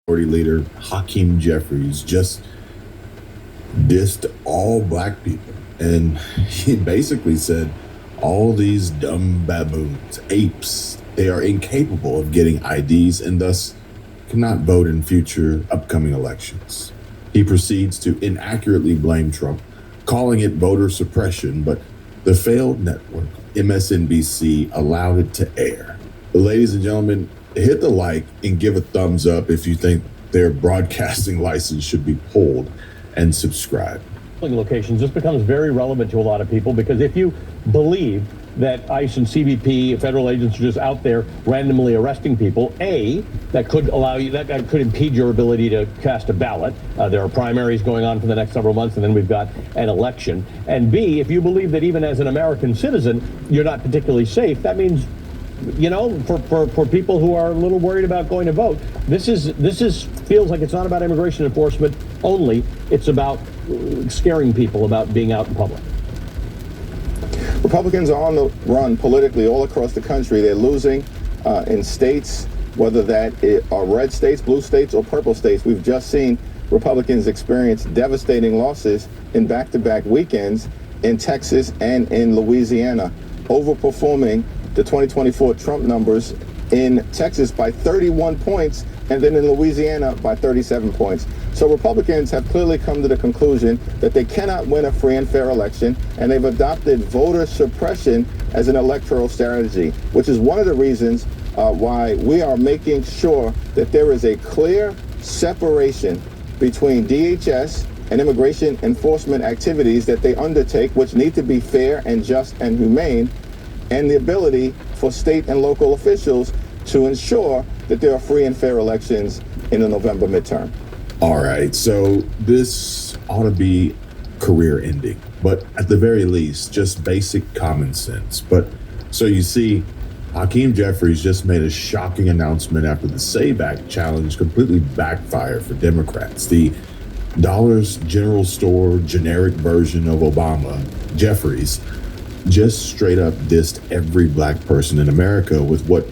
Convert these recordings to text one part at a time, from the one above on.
Minority Leader Hakeem Jeffries just dissed all black people. And he basically said, all these dumb baboons, apes, they are incapable of getting IDs and thus cannot vote in future upcoming elections. He proceeds to inaccurately blame Trump, calling it voter suppression, but the failed network, MSNBC, allowed it to air. Ladies and gentlemen, hit the like and give a thumbs up if you think their broadcasting license should be pulled, and subscribe. Locations, this becomes very relevant to a lot of people, because if you believe that ICE and CBP, federal agents, are just out there randomly arresting people, that could allow you, that could impede your ability to cast a ballot. There are primaries going on for the next several months, and then we've got an election. And B, if you believe that even as an American citizen, you're not particularly safe, that means, you know, for people who are a little worried about going to vote, this feels like it's not about immigration enforcement only. It's about scaring people about being out in public. Republicans are on the run politically all across the country. They're losing in states, whether that are red states, blue states, or purple states. We've just seen Republicans experience devastating losses in back-to-back weekends in Texas and in Louisiana, overperforming the 2024 Trump numbers in Texas by 31 points, and then in Louisiana by 37 points. So Republicans have clearly come to the conclusion that they cannot win a free and fair election, and they've adopted voter suppression as an electoral strategy, which is one of the reasons why we are making sure that there is a clear separation between DHS and immigration enforcement activities that they undertake, which need to be fair and just and humane, and the ability for state and local officials to ensure that there are free and fair elections in the November midterm. All right, so this ought to be career ending, but at the very least, just basic common sense. But so you see, Hakeem Jeffries just made a shocking announcement after the SAVE Act challenge completely backfired for Democrats. The Dollar's General Store generic version of Obama, Jeffries, just straight up dissed every black person in America with what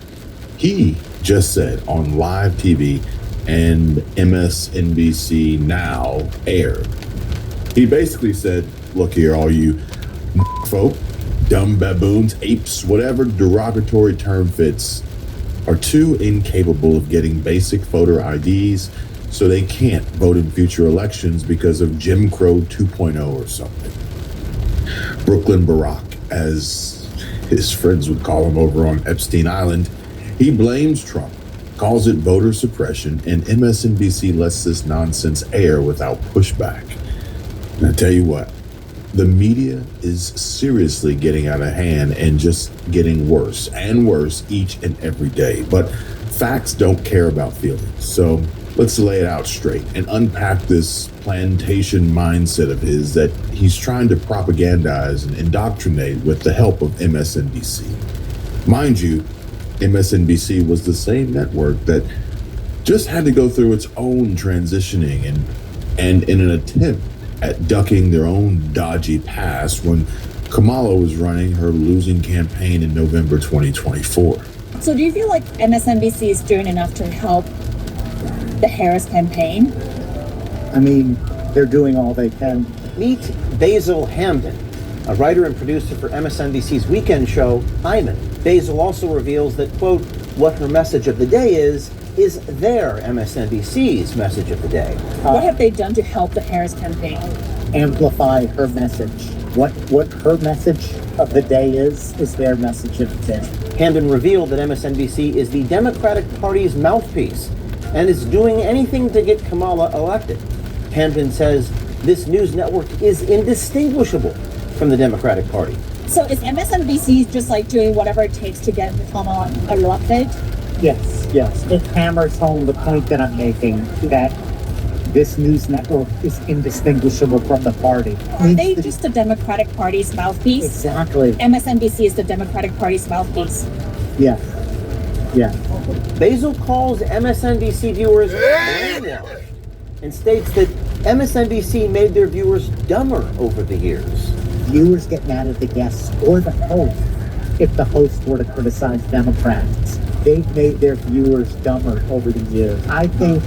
he just said on live TV and MSNBC Now aired. He basically said, look here, all you folk, dumb baboons, apes, whatever derogatory term fits, are too incapable of getting basic voter IDs, so they can't vote in future elections because of Jim Crow 2.0 or something. Brooklyn Barack, as his friends would call him over on Epstein Island, he blames Trump, calls it voter suppression, and MSNBC lets this nonsense air without pushback. And I tell you what, the media is seriously getting out of hand and just getting worse and worse each and every day. But facts don't care about feelings. So let's lay it out straight and unpack this plantation mindset of his that he's trying to propagandize and indoctrinate with the help of MSNBC. Mind you, MSNBC was the same network that just had to go through its own transitioning and in an attempt at ducking their own dodgy past when Kamala was running her losing campaign in November 2024. So do you feel like MSNBC is doing enough to help the Harris campaign? I mean, they're doing all they can. Meet Basil Hamden, a writer and producer for MSNBC's weekend show, Hyman. Basil also reveals that, quote, what her message of the day is their MSNBC's message of the day. What have they done to help the Harris campaign? Amplify her message. What her message of the day is their message of the day. Hamden revealed that MSNBC is the Democratic Party's mouthpiece and is doing anything to get Kamala elected. Hamden says this news network is indistinguishable from the Democratic Party. So is MSNBC just like doing whatever it takes to get Kamala elected? Yes. It hammers home the point that I'm making, that this news network is indistinguishable from the party. Are they just the Democratic Party's mouthpiece? Exactly. MSNBC is the Democratic Party's mouthpiece. Yeah. Basil calls MSNBC viewers brainwashed and states that MSNBC made their viewers dumber over the years. Viewers get mad at the guests or the host if the host were to criticize Democrats. they've made their viewers dumber over the years. I think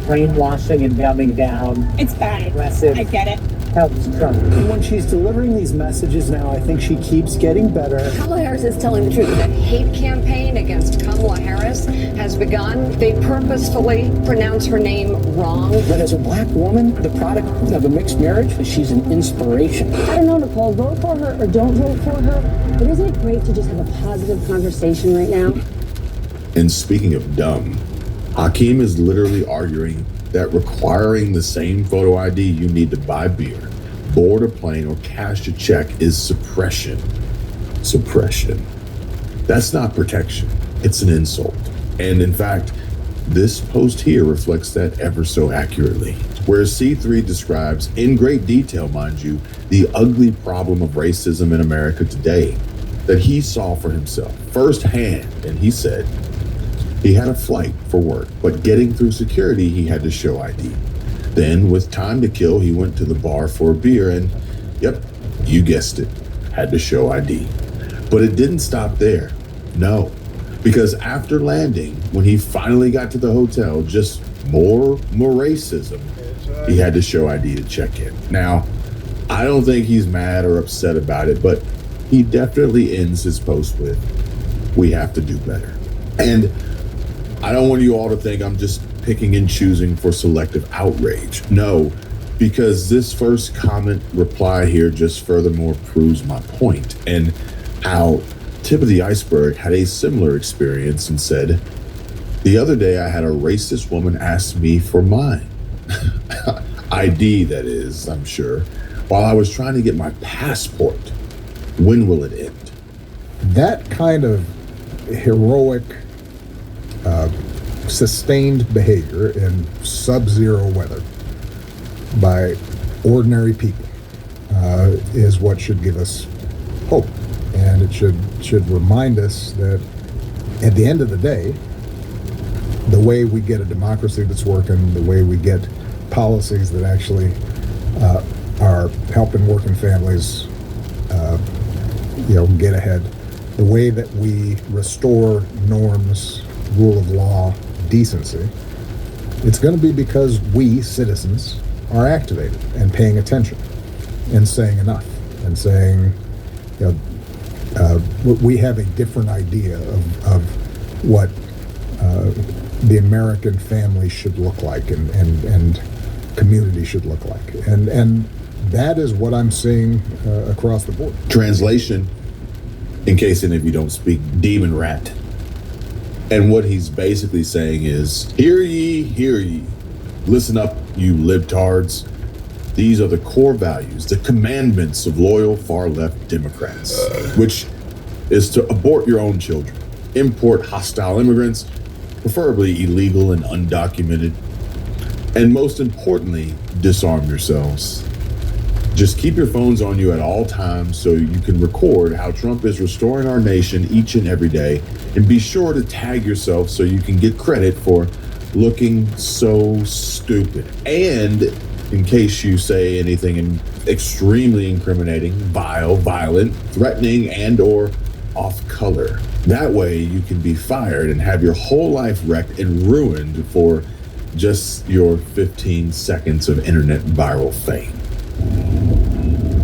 brainwashing and dumbing down It's bad. Aggressive. I get it. helps Trump. And when she's delivering these messages now, I think she keeps getting better. Kamala Harris is telling the truth. The hate campaign against Kamala Harris has begun. They purposefully pronounce her name wrong. But as a black woman, the product of a mixed marriage, she's an inspiration. I don't know, Nicole, vote for her or don't vote for her, but isn't it great to just have a positive conversation right now? And speaking of dumb, Hakeem is literally arguing that requiring the same photo ID you need to buy beer, board a plane, or cash a check is suppression. Suppression. That's not protection. It's an insult. And in fact, this post here reflects that ever so accurately. Where C3 describes, in great detail, mind you, the ugly problem of racism in America today that he saw for himself firsthand. And he said, he had a flight for work, but getting through security, he had to show ID. Then, with time to kill, he went to the bar for a beer and, yep, you guessed it, had to show ID. But it didn't stop there. No, because after landing, when he finally got to the hotel, just more racism, he had to show ID to check in. Now, I don't think he's mad or upset about it, but he definitely ends his post with, we have to do better. And I don't want you all to think I'm just picking and choosing for selective outrage. No, because this first comment reply here just furthermore proves my point, and how Tip of the Iceberg had a similar experience and said, the other day I had a racist woman ask me for mine. ID, that is, I'm sure, while I was trying to get my passport. When will it end? That kind of heroic sustained behavior in sub-zero weather by ordinary people is what should give us hope, and it should remind us that at the end of the day, the way we get a democracy that's working, the way we get policies that actually are helping working families get ahead, the way that we restore norms, rule of law, decency, it's going to be because we, citizens, are activated and paying attention and saying enough and saying, we have a different idea of what the American family should look like and community should look like. And that is what I'm seeing across the board. Translation, in case any of you don't speak demon rat. And what he's basically saying is, hear ye, listen up, you libtards. These are the core values, the commandments of loyal far-left Democrats, which is to abort your own children, import hostile immigrants, preferably illegal and undocumented, and most importantly, disarm yourselves. Just keep your phones on you at all times so you can record how Trump is restoring our nation each and every day, and be sure to tag yourself so you can get credit for looking so stupid. And in case you say anything extremely incriminating, vile, violent, threatening, and or off color. That way you can be fired and have your whole life wrecked and ruined for just your 15 seconds of internet viral fame.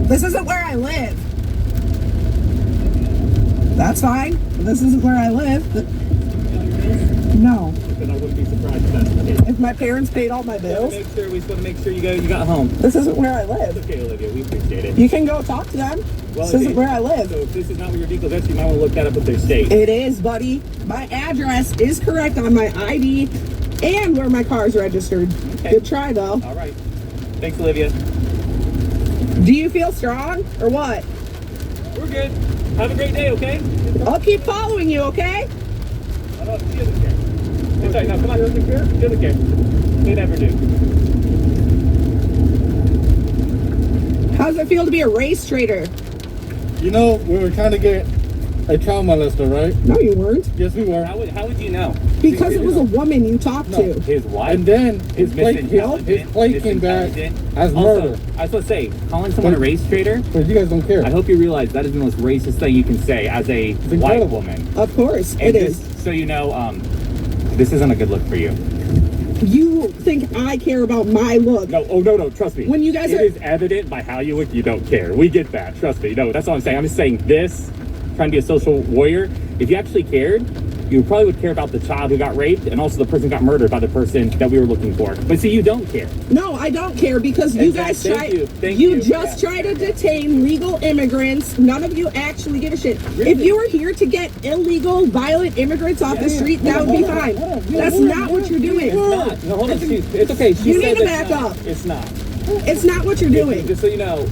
This isn't where I live. That's fine. This isn't where I live. No. Then I wouldn't be surprised if that's the case. If my parents paid all my bills. We just want to make sure you got home. This isn't where I live. It's okay, Olivia. We appreciate it. You can go talk to them. Well, this isn't where I live. So if this is not where your vehicle is, you might want to look that up with their state. It is, buddy. My address is correct on my ID and where my car is registered. Okay. Good try, though. All right. Thanks, Olivia. Do you feel strong or what? We're good. Have a great day, okay? I'll keep following you, okay? She doesn't care. It's all right. Now, come on. She doesn't care? She doesn't care. They never do. How does it feel to be a race traitor? You know, we were trying to get a child molester, right? No, you weren't. Yes, we were. How would you know? Because it was a woman you talked to. His wife. And then his plate misintelligent, came back misintelligent. as Also, murder. I was supposed to say, calling someone a race traitor. But you guys don't care. I hope you realize that is the most racist thing you can say as a white incredible. woman. Of course, And it this, is. so you know, this isn't a good look for you. You think I care about my look? No, oh no, trust me. When you guys it are- is evident by how you look, you don't care. We get that, trust me. No, that's all I'm saying. I'm just saying this, trying to be a social warrior. If you actually cared, you probably would care about the child who got raped and also the person who got murdered by the person that we were looking for. But see, you don't care. No, I don't care because you guys Thank try. you. Thank you you. just try to detain legal immigrants. None of you actually give a shit. Really? If you were here to get illegal, violent immigrants off the street, that would be fine. That's not what you're doing. It's not. No, hold on. It's okay. She You said need to it's back not. up. It's not. It's not what you're doing. Just so you know,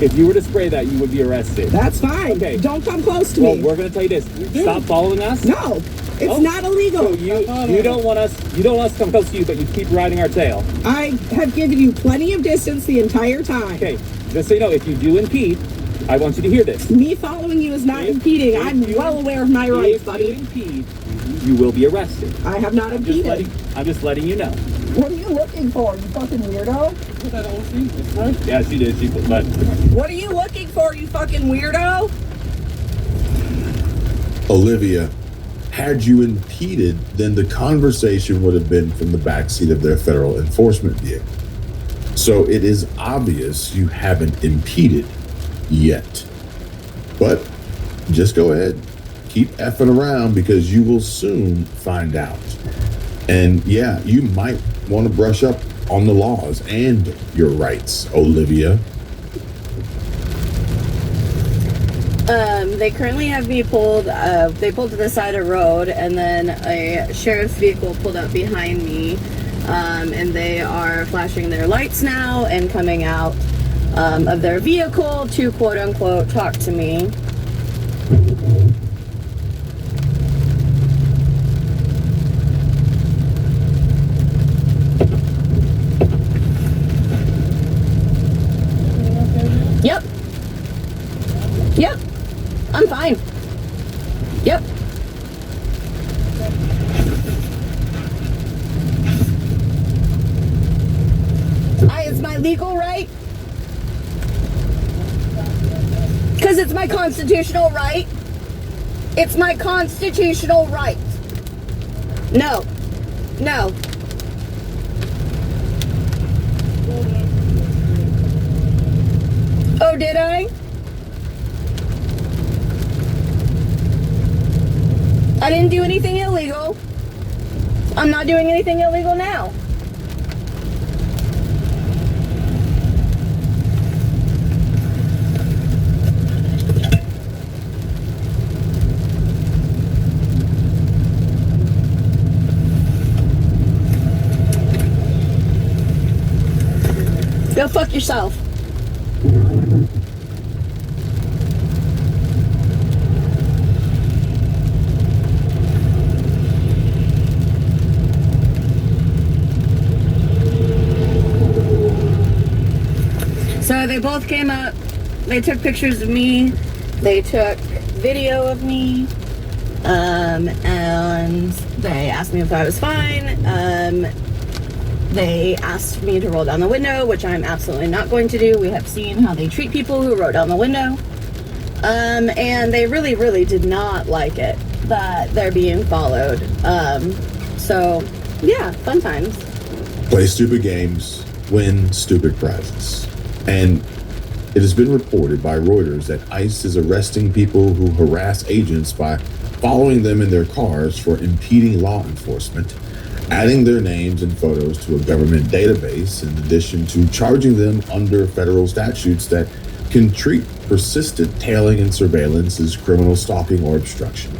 if you were to spray that, you would be arrested. That's fine. Okay. Don't come close to Well, me. we're gonna tell you this. Stop following us. No, it's Oh. not illegal. So you don't want us to come close to you, but you keep riding our tail. I have given you plenty of distance the entire time. Okay, just so you know, if you do impede, I want you to hear this. Me following you is not impeding. I'm well aware of my rights, buddy. If you impede, you will be arrested. I have not impeded. I'm just letting you know. What are you looking for, you fucking weirdo? Yeah, she did. But What are you looking for, you fucking weirdo? Olivia, had you impeded, then the conversation would have been from the backseat of their federal enforcement vehicle. So it is obvious you haven't impeded yet. But just go ahead. Keep effing around because you will soon find out. And yeah, you might want to brush up on the laws and your rights, Olivia. They currently have me pulled, they pulled to the side of the road, and then a sheriff's vehicle pulled up behind me, and they are flashing their lights now and coming out of their vehicle to quote-unquote talk to me. Yep. Yep. I'm fine. Yep. It's my legal right. Because it's my constitutional right. It's my constitutional right. No. No. Oh, did I? I didn't do anything illegal. I'm not doing anything illegal now. Go fuck yourself. So they both came up, they took pictures of me, they took video of me, and they asked me if I was fine. They asked me to roll down the window, which I'm absolutely not going to do. We have seen how they treat people who roll down the window. And they really, really did not like it that they're being followed. So, yeah, fun times. Play stupid games, win stupid prizes. And it has been reported by Reuters that ICE is arresting people who harass agents by following them in their cars for impeding law enforcement, adding their names and photos to a government database, in addition to charging them under federal statutes that can treat persistent tailing and surveillance as criminal stalking or obstruction.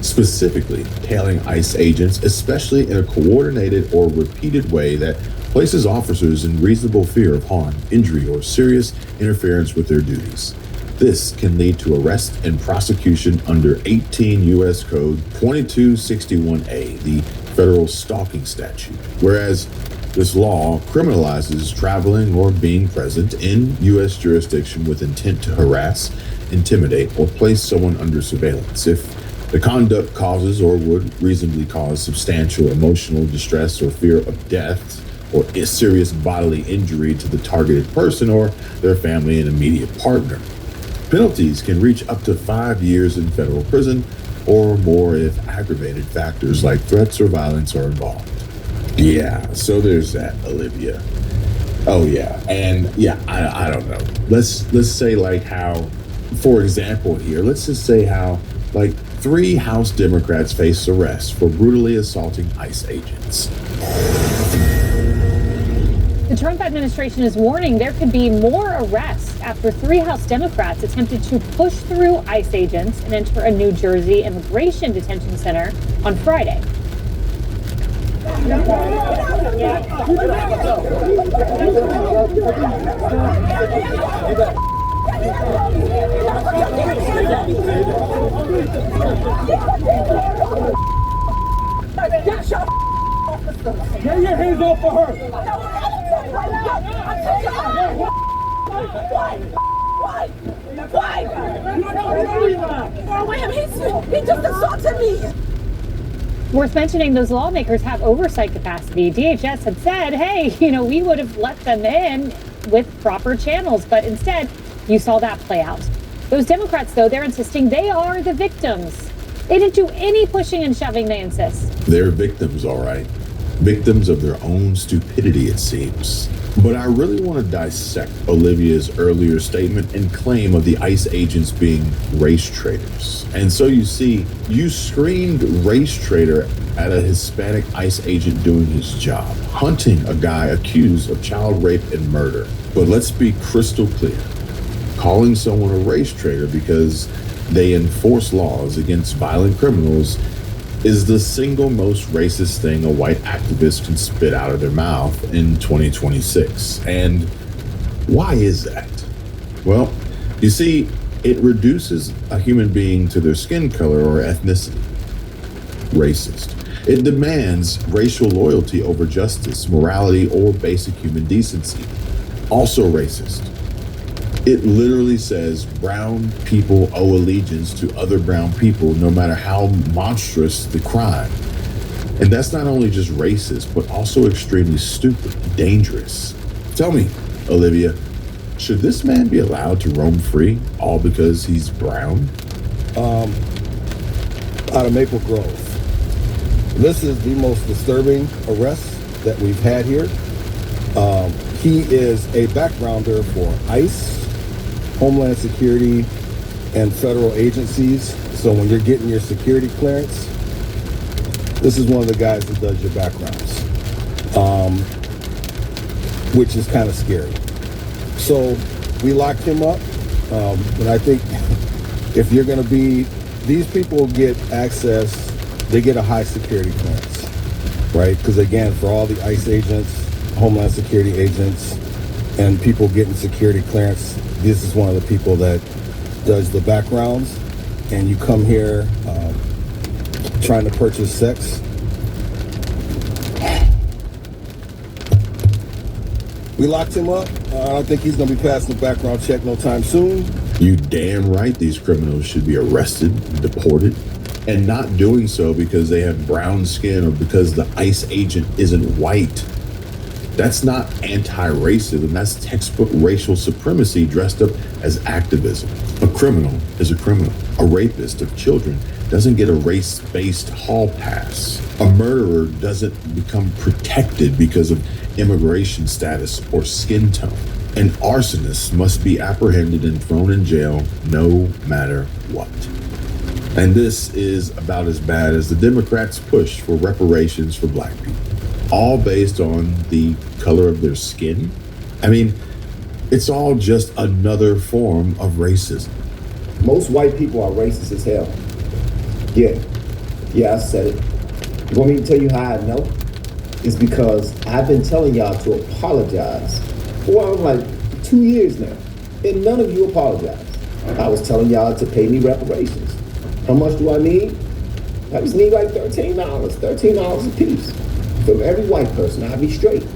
Specifically, tailing ICE agents, especially in a coordinated or repeated way that places officers in reasonable fear of harm, injury, or serious interference with their duties. This can lead to arrest and prosecution under 18 U.S. Code 2261A, the federal stalking statute, whereas this law criminalizes traveling or being present in U.S. jurisdiction with intent to harass, intimidate, or place someone under surveillance if the conduct causes or would reasonably cause substantial emotional distress or fear of death or serious bodily injury to the targeted person or their family and immediate partner. Penalties can reach up to 5 years in federal prison or more if aggravated factors like threats or violence are involved. Yeah, so there's that, Olivia. Oh yeah, and yeah, I don't know. Let's say like how, for example here, let's just say how like 3 House Democrats face arrest for brutally assaulting ICE agents. The Trump administration is warning there could be more arrests after 3 House Democrats attempted to push through ICE agents and enter a New Jersey immigration detention center on Friday. Get your hands off of her! He just assaulted me! Worth mentioning, those lawmakers have oversight capacity. DHS had said, hey, we would have let them in with proper channels, but instead, you saw that play out. Those Democrats, though, they're insisting they are the victims. They didn't do any pushing and shoving, they insist. They're victims, all right. Victims of their own stupidity, it seems. But I really want to dissect Olivia's earlier statement and claim of the ICE agents being race traitors. And so you see, you screamed race traitor at a Hispanic ICE agent doing his job, hunting a guy accused of child rape and murder. But let's be crystal clear. Calling someone a race traitor because they enforce laws against violent criminals is the single most racist thing a white activist can spit out of their mouth in 2026. And why is that? Well, you see, it reduces a human being to their skin color or ethnicity. Racist. It demands racial loyalty over justice, morality, or basic human decency. Also racist. It literally says brown people owe allegiance to other brown people, no matter how monstrous the crime. And that's not only just racist, but also extremely stupid, dangerous. Tell me, Olivia, should this man be allowed to roam free, all because he's brown? Out of Maple Grove. This is the most disturbing arrest that we've had here. He is a backgrounder for ICE, Homeland Security, and federal agencies. So when you're getting your security clearance, this is one of the guys that does your backgrounds, which is kind of scary. So we locked him up, and I think if you're going to be, these people get access, they get a high security clearance, right? Because again, for all the ICE agents, Homeland Security agents, and people getting security clearance, this is one of the people that does the backgrounds. And you come here trying to purchase sex. We locked him up. I don't think he's going to be passing the background check no time soon. You damn right these criminals should be arrested, deported, and not doing so because they have brown skin or because the ICE agent isn't white. That's not anti-racism. That's textbook racial supremacy dressed up as activism. A criminal is a criminal. A rapist of children doesn't get a race-based hall pass. A murderer doesn't become protected because of immigration status or skin tone. An arsonist must be apprehended and thrown in jail no matter what. And this is about as bad as the Democrats' push for reparations for black people. All based on the color of their skin. I mean, it's all just another form of racism. Most white people are racist as hell. Yeah, I said it. You want me to tell you how I know? It's because I've been telling y'all to apologize for like 2 years now, and none of you apologize. I was telling y'all to pay me reparations. How much do I need? I just need like $13 a piece. From every white person, I'll be straight.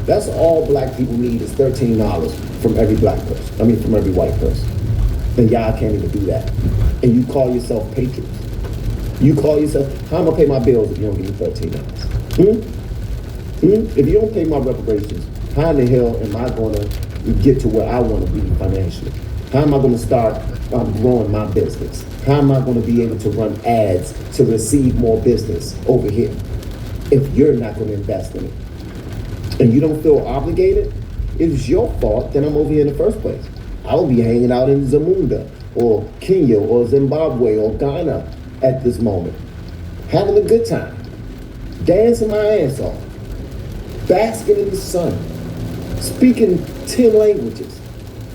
That's all black people need is $13 from every black person. From every white person. And y'all can't even do that. And you call yourself patriots. You call yourself, how am I gonna pay my bills if you don't give me $13? If you don't pay my reparations, how in the hell am I gonna get to where I wanna be financially? How am I gonna start growing my business? How am I gonna be able to run ads to receive more business over here if you're not gonna invest in it? And you don't feel obligated? It's your fault that I'm over here in the first place. I'll be hanging out in Zamunda or Kenya or Zimbabwe or Ghana at this moment, having a good time, dancing my ass off, basking in the sun, speaking 10 languages.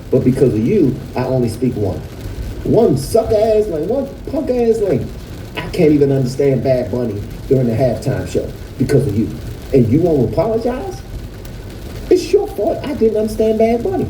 But because of you, I only speak one. One sucker-ass language, one punk-ass language. I can't even understand Bad Bunny during the halftime show because of you. And you won't apologize? It's your fault I didn't understand Bad Bunny.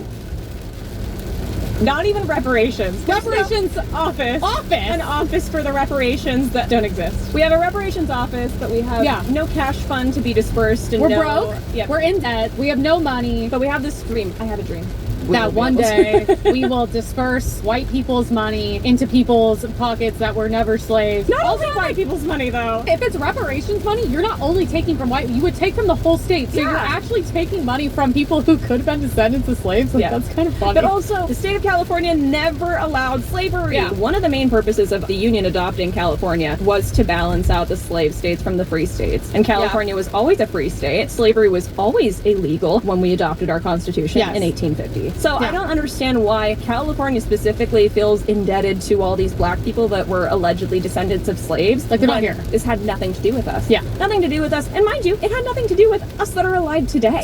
Not even reparations. Reparations office. An office for the reparations that don't exist. We have a reparations office, but we have no cash fund to be dispersed. And We're broke. Yep. We're in debt. We have no money. But we have this dream. I have a dream. That one day we will disperse white people's money into people's pockets that were never slaves. Not only white people's money, though. If it's reparations money, you're not only taking from white, you would take from the whole state. So you're actually taking money from people who could have been descendants of slaves. Like, that's kind of funny. But also, the state of California never allowed slavery. Yeah. One of the main purposes of the Union adopting California was to balance out the slave states from the free states. And California was always a free state. Slavery was always illegal when we adopted our Constitution in 1850. So I don't understand why California specifically feels indebted to all these black people that were allegedly descendants of slaves. Like, they're not here. This had nothing to do with us. Yeah. Nothing to do with us. And mind you, it had nothing to do with us that are alive today.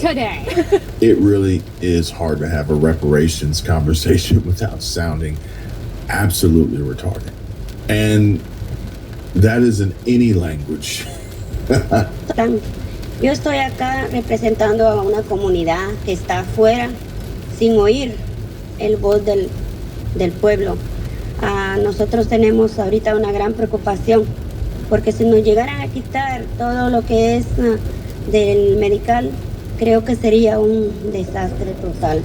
It really is hard to have a reparations conversation without sounding absolutely retarded. And that is in any language. Yo estoy acá representando a una comunidad que está afuera sin oír el voz del pueblo. Nosotros tenemos ahorita una gran preocupación porque si nos llegaran a quitar todo lo que es del medical, creo que sería un desastre total.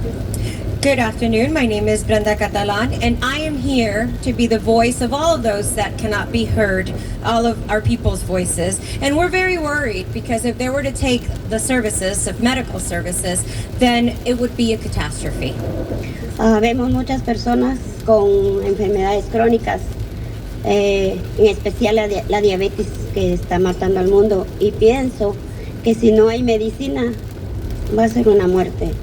Good afternoon. My name is Brenda Catalan, and I am here to be the voice of all of those that cannot be heard, all of our people's voices. And we're very worried because if they were to take the services of medical services, then it would be a catastrophe. Vemos muchas personas con enfermedades crónicas, en especial la diabetes que está matando al mundo. Y pienso que si no hay medicina, va a ser una muerte.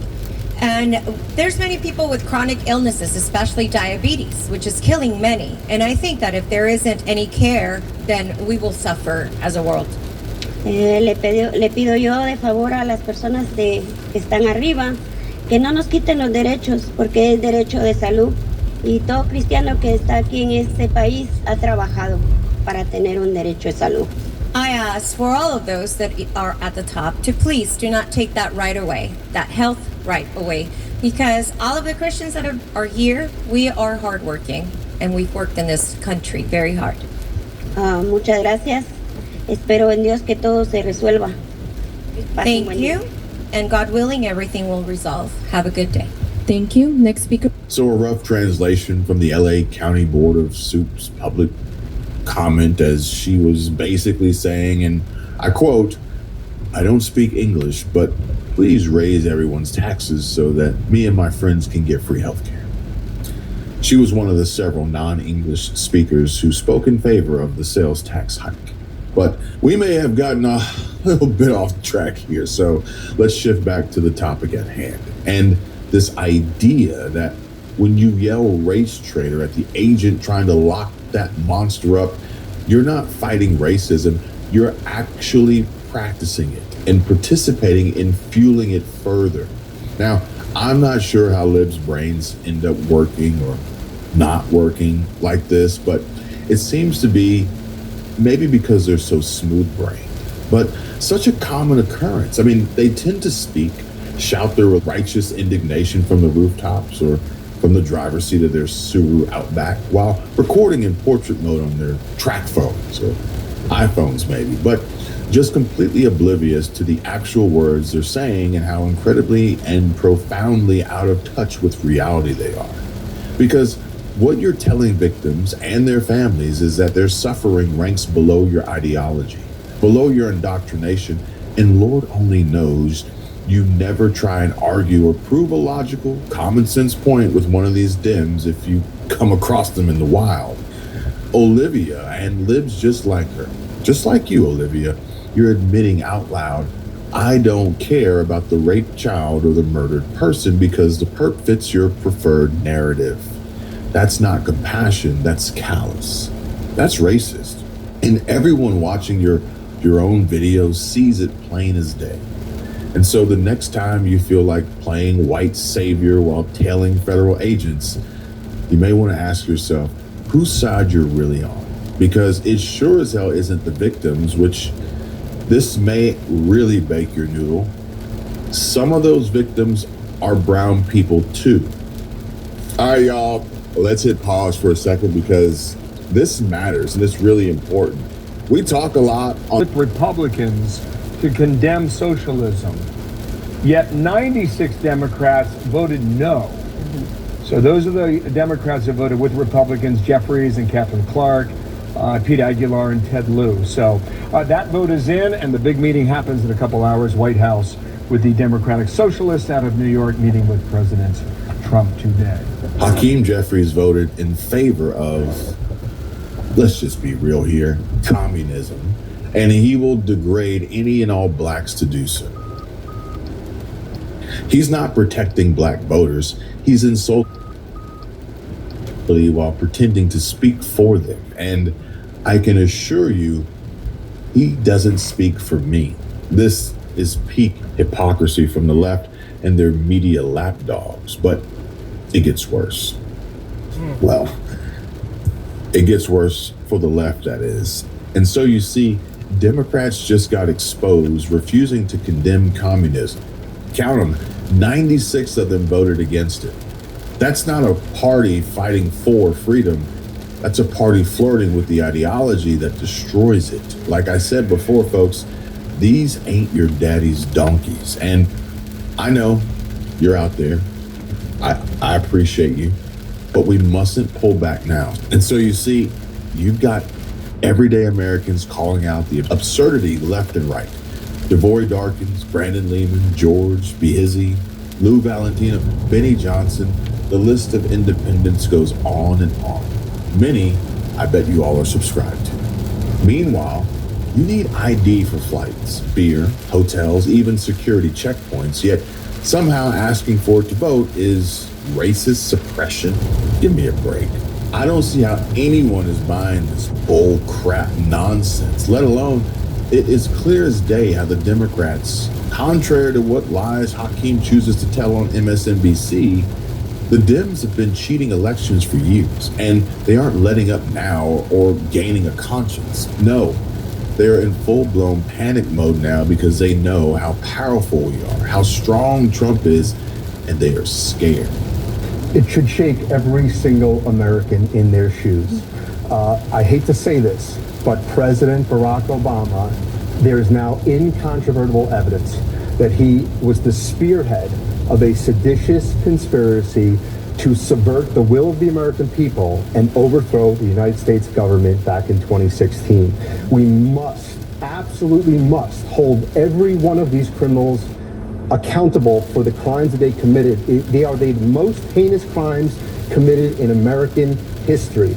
And there's many people with chronic illnesses, especially diabetes, which is killing many. And I think that if there isn't any care, then we will suffer as a world. Le pido yo de favor a las personas que están arriba que no nos quiten los derechos, porque es derecho de salud. Y todo cristiano que está aquí en este país ha trabajado para tener un derecho de salud. I ask for all of those that are at the top to please do not take that right away, that health right away, because all of the Christians that are here, we are hardworking, and we've worked in this country very hard. Muchas gracias. Espero en Dios que todo se resuelva. Thank you, and God willing, everything will resolve. Have a good day. Thank you. Next speaker. So a rough translation from the LA County Board of Soup's public comment, as she was basically saying, and I quote, "I don't speak English, but please raise everyone's taxes so that me and my friends can get free healthcare." She was one of the several non-English speakers who spoke in favor of the sales tax hike. But we may have gotten a little bit off track here, so let's shift back to the topic at hand. And this idea that when you yell race traitor at the agent trying to lock that monster up, you're not fighting racism, you're actually practicing it and participating in fueling it further. Now, I'm not sure how libs' brains end up working or not working like this, but it seems to be maybe because they're so smooth-brained, but such a common occurrence. I mean, they tend to speak, shout their righteous indignation from the rooftops or from the driver's seat of their Subaru Outback while recording in portrait mode on their track phones or iPhones maybe, but just completely oblivious to the actual words they're saying and how incredibly and profoundly out of touch with reality they are. Because What you're telling victims and their families is that their suffering ranks below your ideology, below your indoctrination, and Lord only knows you never try and argue or prove a logical, common sense point with one of these Dems if you come across them in the wild. Olivia and libs just like her, just like you, Olivia, you're admitting out loud, I don't care about the raped child or the murdered person because the perp fits your preferred narrative. That's not compassion, that's callous. That's racist. And everyone watching your own videos sees it plain as day. And so the next time you feel like playing white savior while tailing federal agents, you may want to ask yourself whose side you're really on. Because it sure as hell isn't the victims, which this may really bake your noodle. Some of those victims are brown people too. All right, y'all, let's hit pause for a second because this matters and it's really important. We talk a lot on Republicans to condemn socialism, yet 96 Democrats voted no. So those are the Democrats that voted with Republicans, Jeffries and Catherine Clark, Pete Aguilar and Ted Lieu. So that vote is in, and the big meeting happens in a couple hours, White House, with the Democratic Socialists out of New York meeting with President Trump today. Hakeem Jeffries voted in favor of, let's just be real here, communism. And he will degrade any and all blacks to do so. He's not protecting black voters. He's insulting while pretending to speak for them. And I can assure you, he doesn't speak for me. This is peak hypocrisy from the left and their media lapdogs. But it gets worse. Well, it gets worse for the left, that is. And so you see, Democrats just got exposed, refusing to condemn communism. Count them, 96 of them voted against it. That's not a party fighting for freedom. That's a party flirting with the ideology that destroys it. Like I said before, folks, these ain't your daddy's donkeys. And I know you're out there. I appreciate you, but we mustn't pull back now. And so you see, you've got everyday Americans calling out the absurdity left and right. DeVory Darkins, Brandon Lehman, George Behizzi, Lou Valentino, Benny Johnson. The list of independents goes on and on. Many, I bet you all are subscribed to. Meanwhile, you need ID for flights, beer, hotels, even security checkpoints, yet somehow asking for it to vote is racist suppression. Give me a break. I don't see how anyone is buying this bull crap nonsense, let alone it is clear as day how the Democrats, contrary to what lies Hakeem chooses to tell on MSNBC, the Dems have been cheating elections for years, and they aren't letting up now or gaining a conscience. No, they are in full-blown panic mode now because they know how powerful we are, how strong Trump is, and they are scared. It should shake every single American in their shoes. I hate to say this, but President Barack Obama, there is now incontrovertible evidence that he was the spearhead of a seditious conspiracy to subvert the will of the American people and overthrow the United States government back in 2016. We must, absolutely must, hold every one of these criminals accountable for the crimes that they committed. They are the most heinous crimes committed in American history.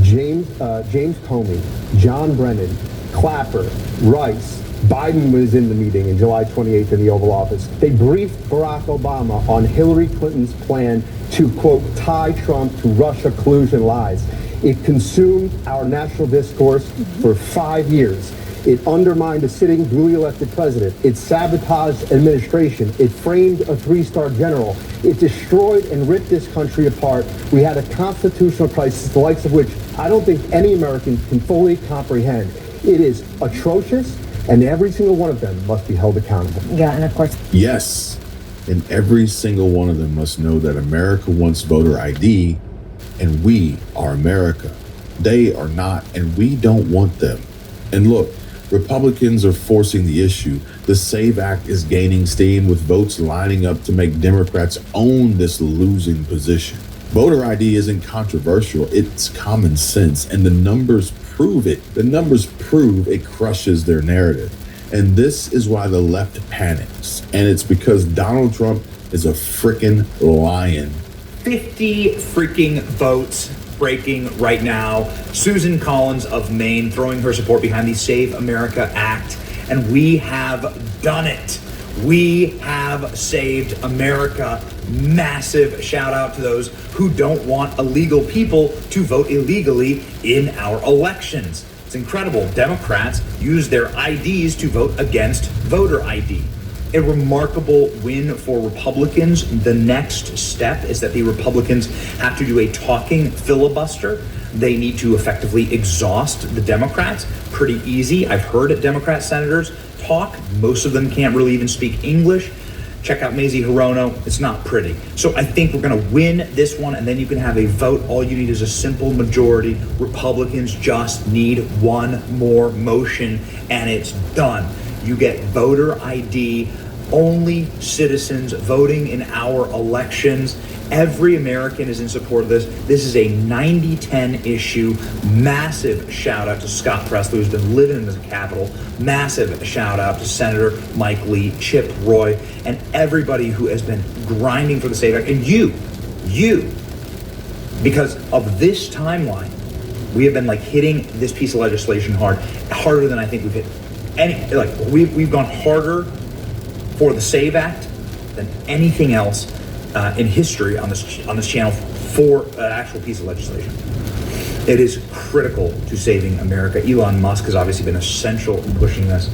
James Comey, John Brennan, Clapper, Rice, Biden was in the meeting in July 28th in the Oval Office. They briefed Barack Obama on Hillary Clinton's plan to, quote, tie Trump to Russia collusion lies. It consumed our national discourse for 5 years. It undermined a sitting, duly elected president. It sabotaged administration. It framed a three-star general. It destroyed and ripped this country apart. We had a constitutional crisis, the likes of which I don't think any American can fully comprehend. It is atrocious, and every single one of them must be held accountable. Yeah, and of course. Yes, and every single one of them must know that America wants voter ID, and we are America. They are not, and we don't want them. And look, Republicans are forcing the issue. The SAVE Act is gaining steam with votes lining up to make Democrats own this losing position. Voter ID isn't controversial, it's common sense, and the numbers prove it. The numbers prove it crushes their narrative. And this is why the left panics. And it's because Donald Trump is a freaking lion. 50 freaking votes breaking right now. Susan Collins of Maine throwing her support behind the Save America Act. And we have done it. We have saved America. Massive shout out to those who don't want illegal people to vote illegally in our elections. It's incredible. Democrats use their IDs to vote against voter ID. A remarkable win for Republicans. The next step is that the Republicans have to do a talking filibuster. They need to effectively exhaust the Democrats. Pretty easy. I've heard Democrat senators talk. Most of them can't really even speak English. Check out Mazie Hirono. It's not pretty. So I think we're going to win this one, and then you can have a vote. All you need is a simple majority. Republicans just need one more motion, and it's done. You get voter ID. Only citizens voting in our elections. Every American is in support of this. This is a 90-10 issue. Massive shout out to Scott Presley, who's been living in the Capitol. Massive shout out to Senator Mike Lee, Chip Roy, and everybody who has been grinding for the SAVE Act. And you, because of this timeline, we have been like hitting this piece of legislation harder than I think we've hit any. Like we've gone harder for the SAVE Act than anything else in history on this channel for an actual piece of legislation. It is critical to saving America. Elon Musk has obviously been essential in pushing this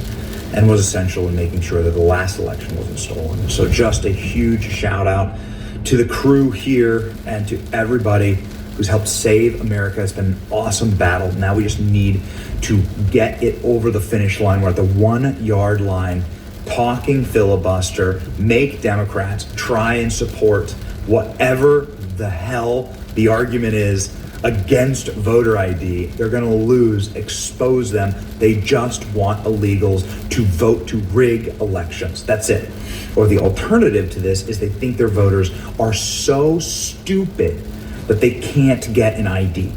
and was essential in making sure that the last election wasn't stolen. So just a huge shout out to the crew here and to everybody who's helped save America. It's been an awesome battle. Now we just need to get it over the finish line. We're at the 1 yard line. Talking filibuster, make Democrats try and support whatever the hell the argument is against voter ID. They're going to lose. Expose them. They just want illegals to vote to rig elections. That's it. Or the alternative to this is they think their voters are so stupid that they can't get an ID.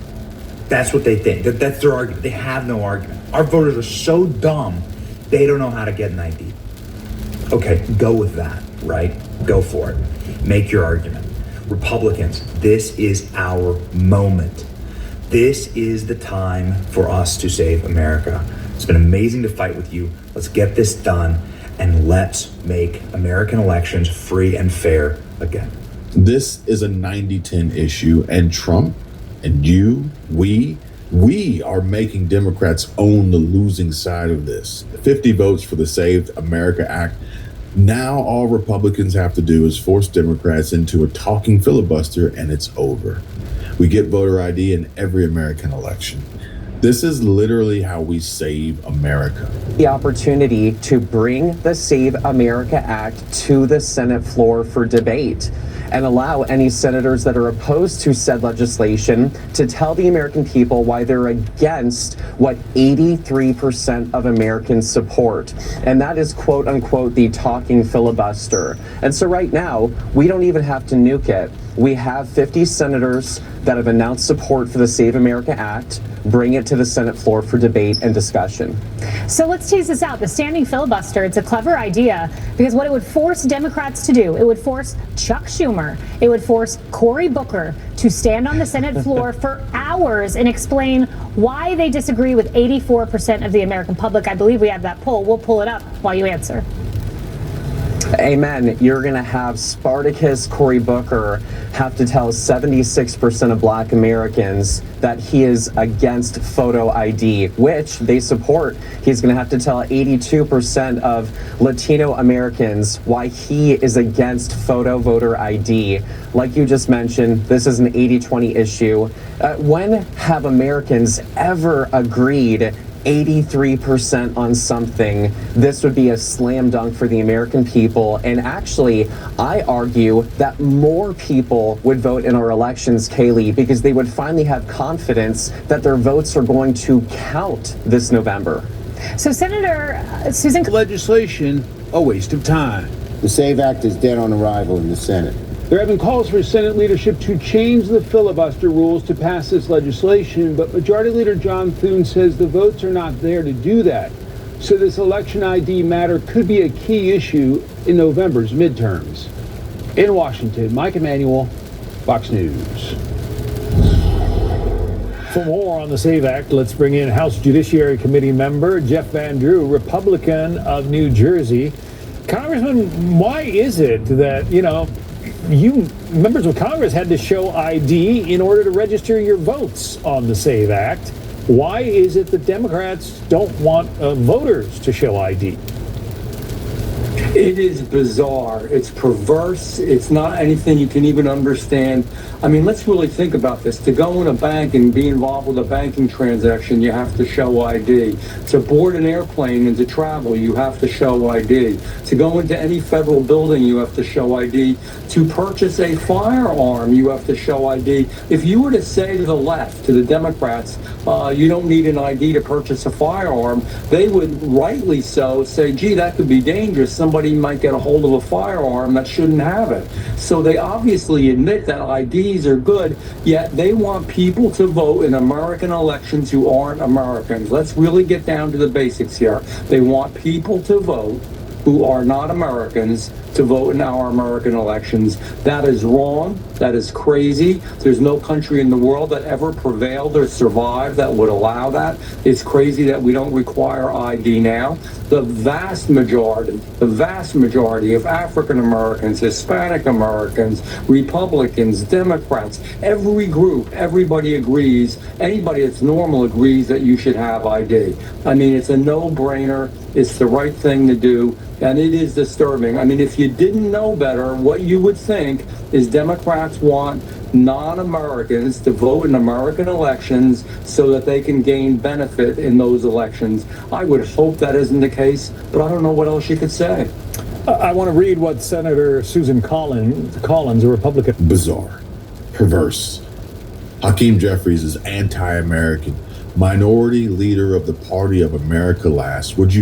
That's what they think. That's their argument. They have no argument. Our voters are so dumb, they don't know how to get an ID. Okay, go with that, right? Go for it. Make your argument. Republicans, this is our moment. This is the time for us to save America. It's been amazing to fight with you. Let's get this done, and let's make American elections free and fair again. This is a 90-10 issue, and Trump and you, we are making Democrats own the losing side of this. 50 votes for the Save America Act. Now all Republicans have to do is force Democrats into a talking filibuster, and it's over. We get voter ID in every American election. This is literally how we save America. The opportunity to bring the Save America Act to the Senate floor for debate and allow any senators that are opposed to said legislation to tell the American people why they're against what 83% of Americans support. And that is, quote unquote, the talking filibuster. And so right now, we don't even have to nuke it. We have 50 senators that have announced support for the Save America Act. Bring it to the Senate floor for debate and discussion. So let's tease this out. The standing filibuster, it's a clever idea because what it would force Democrats to do, it would force Chuck Schumer, it would force Cory Booker to stand on the Senate floor for hours and explain why they disagree with 84% of the American public. I believe we have that poll. We'll pull it up while you answer. Amen. You're going to have Spartacus Cory Booker have to tell 76% of Black Americans that he is against photo ID, which they support. He's going to have to tell 82% of Latino Americans why he is against photo voter ID. Like you just mentioned, this is an 80-20 issue. When have Americans ever agreed 83% on something? This would be a slam dunk for the American people. And actually, I argue that more people would vote in our elections, Kaylee, because they would finally have confidence that their votes are going to count this November. So Senator Susan... Legislation, a waste of time. The SAVE Act is dead on arrival in the Senate. There have been calls for Senate leadership to change the filibuster rules to pass this legislation, but Majority Leader John Thune says the votes are not there to do that. So this election ID matter could be a key issue in November's midterms. In Washington, Mike Emanuel, Fox News. For more on the SAVE Act, let's bring in House Judiciary Committee member Jeff Van Drew, Republican of New Jersey. Congressman, why is it that, you members of Congress had to show ID in order to register your votes on the SAVE Act? Why is it that Democrats don't want voters to show ID? It is bizarre. It's perverse. It's not anything you can even understand. I mean, let's really think about this. To go in a bank and be involved with a banking transaction, you have to show ID. To board an airplane and to travel, you have to show ID. To go into any federal building, you have to show ID. To purchase a firearm, you have to show ID. If you were to say to the left, to the Democrats, you don't need an ID to purchase a firearm, they would rightly so say, gee, that could be dangerous. Somebody might get a hold of a firearm that shouldn't have it. So they obviously admit that IDs are good, yet they want people to vote in American elections who aren't Americans. Let's really get down to the basics here. They want people to vote who are not Americans to vote in our American elections. That is wrong. That is crazy. There's no country in the world that ever prevailed or survived that would allow that. It's crazy that we don't require ID now. The vast majority of African Americans, Hispanic Americans, Republicans, Democrats, every group, everybody agrees, anybody that's normal agrees that you should have ID. I mean, it's a no-brainer. It's the right thing to do. And it is disturbing. I mean, if you didn't know better, what you would think is Democrats want non-Americans to vote in American elections so that they can gain benefit in those elections. I would hope that isn't the case, but I don't know what else you could say. I want to read what Senator Susan Collins, a Republican. Bizarre. Perverse. Hakeem Jeffries is anti-American. Minority leader of the Party of America Last. Would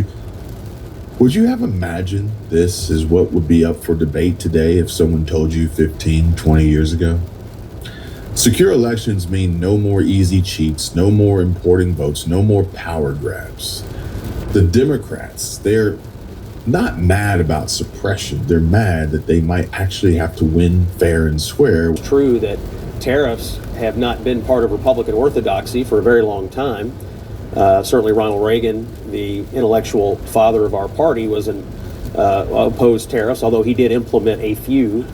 you have imagined this is what would be up for debate today if someone told you 15, 20 years ago? Secure elections mean no more easy cheats, no more importing votes, no more power grabs. The Democrats, they're not mad about suppression. They're mad that they might actually have to win fair and square. It's true that tariffs have not been part of Republican orthodoxy for a very long time. Certainly Ronald Reagan, the intellectual father of our party, was opposed tariffs, although he did implement a few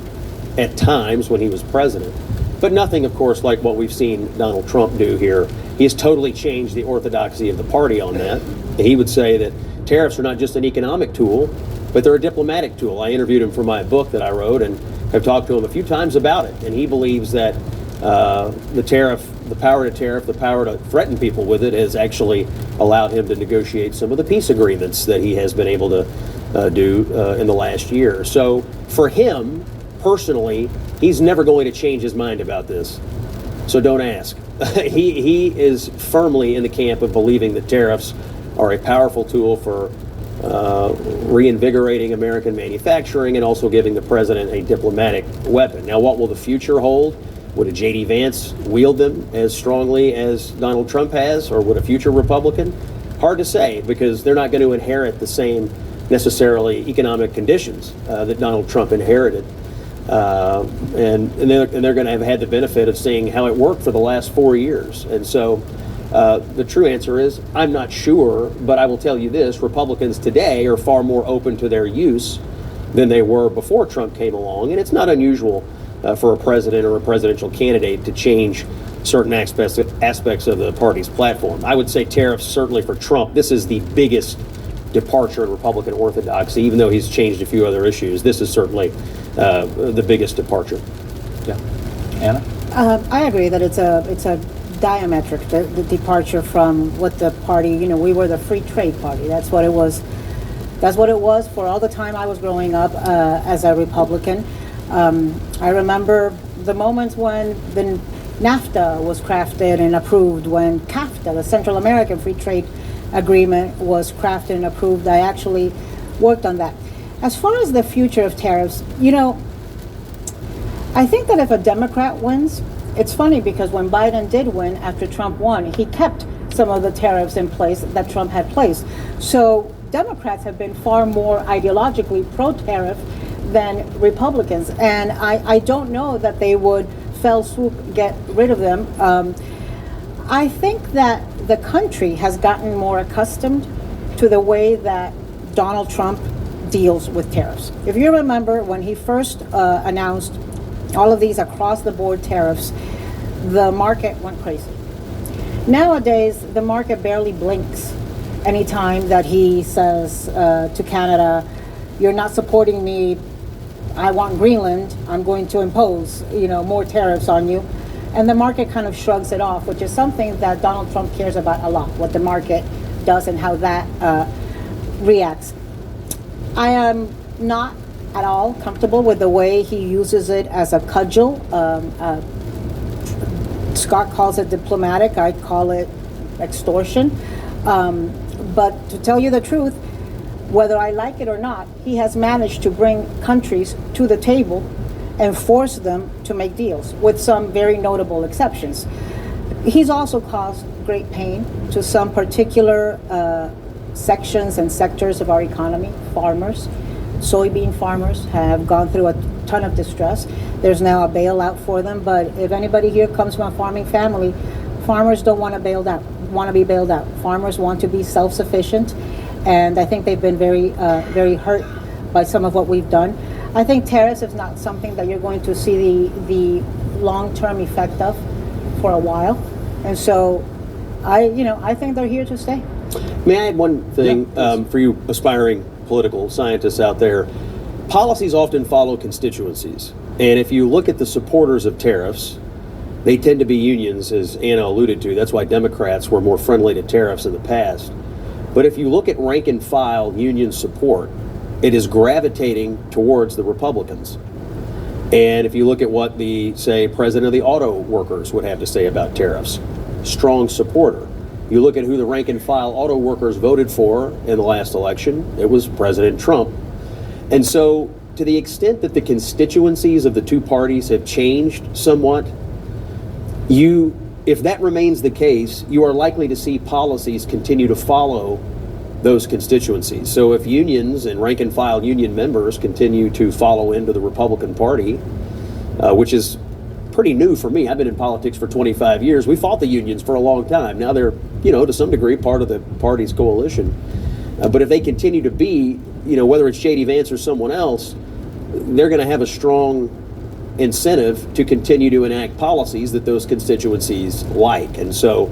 at times when he was president. But nothing, of course, like what we've seen Donald Trump do here. He has totally changed the orthodoxy of the party on that. He would say that tariffs are not just an economic tool, but they're a diplomatic tool. I interviewed him for my book that I wrote and have talked to him a few times about it. And he believes that the power to threaten people with it has actually allowed him to negotiate some of the peace agreements that he has been able to do in the last year. So for him, personally, he's never going to change his mind about this. So don't ask. He is firmly in the camp of believing that tariffs are a powerful tool for reinvigorating American manufacturing and also giving the president a diplomatic weapon. Now, what will the future hold? Would a J.D. Vance wield them as strongly as Donald Trump has, or would a future Republican? Hard to say, because they're not going to inherit the same necessarily economic conditions that Donald Trump inherited. And they're going to have had the benefit of seeing how it worked for the last 4 years. And so the true answer is, I'm not sure, but I will tell you this: Republicans today are far more open to their use than they were before Trump came along. And it's not unusual for a president or a presidential candidate to change certain aspects of the party's platform. I would say tariffs, certainly for Trump, this is the biggest departure in Republican orthodoxy. Even though he's changed a few other issues, this is certainly the biggest departure. Yeah, Anna? I agree that it's a diametric the departure from what the party. We were the free trade party. That's what it was. That's what it was for all the time I was growing up as a Republican. I remember the moments when the NAFTA was crafted and approved, when CAFTA, the Central American Free Trade Agreement, was crafted and approved. I actually worked on that. As far as the future of tariffs, I think that if a Democrat wins, it's funny because when Biden did win after Trump won, he kept some of the tariffs in place that Trump had placed. So Democrats have been far more ideologically pro-tariff than Republicans. And I don't know that they would fell swoop get rid of them. I think that the country has gotten more accustomed to the way that Donald Trump deals with tariffs. If you remember when he first announced all of these across-the-board tariffs, the market went crazy. Nowadays, the market barely blinks anytime that he says to Canada, "You're not supporting me. I want Greenland. I'm going to impose, more tariffs on you." And the market kind of shrugs it off, which is something that Donald Trump cares about a lot, what the market does and how that reacts. I am not at all comfortable with the way he uses it as a cudgel. Scott calls it diplomatic. I call it extortion. But to tell you the truth, whether I like it or not, he has managed to bring countries to the table and force them to make deals, with some very notable exceptions. He's also caused great pain to some particular sections and sectors of our economy. Farmers, soybean farmers have gone through a ton of distress. There's now a bailout for them, but if anybody here comes from a farming family, farmers don't want to be bailed out. Farmers want to be self-sufficient, and I think they've been very, very hurt by some of what we've done. I think tariffs is not something that you're going to see the long-term effect of for a while, and so I think they're here to stay. May I add one thing for you aspiring political scientists out there? Policies often follow constituencies, and if you look at the supporters of tariffs, they tend to be unions, as Anna alluded to. That's why Democrats were more friendly to tariffs in the past. But if you look at rank and file union support, it is gravitating towards the Republicans. And if you look at what the, say, president of the auto workers would have to say about tariffs, strong supporter. You look at who the rank and file auto workers voted for in the last election, it was President Trump. And so to the extent that the constituencies of the two parties have changed somewhat, if that remains the case, you are likely to see policies continue to follow those constituencies. So if unions and rank and file union members continue to follow into the Republican Party, which is pretty new for me. I've been in politics for 25 years. We fought the unions for a long time. Now they're, to some degree part of the party's coalition. But if they continue to be, whether it's J.D. Vance or someone else, they're going to have a strong incentive to continue to enact policies that those constituencies like. And so,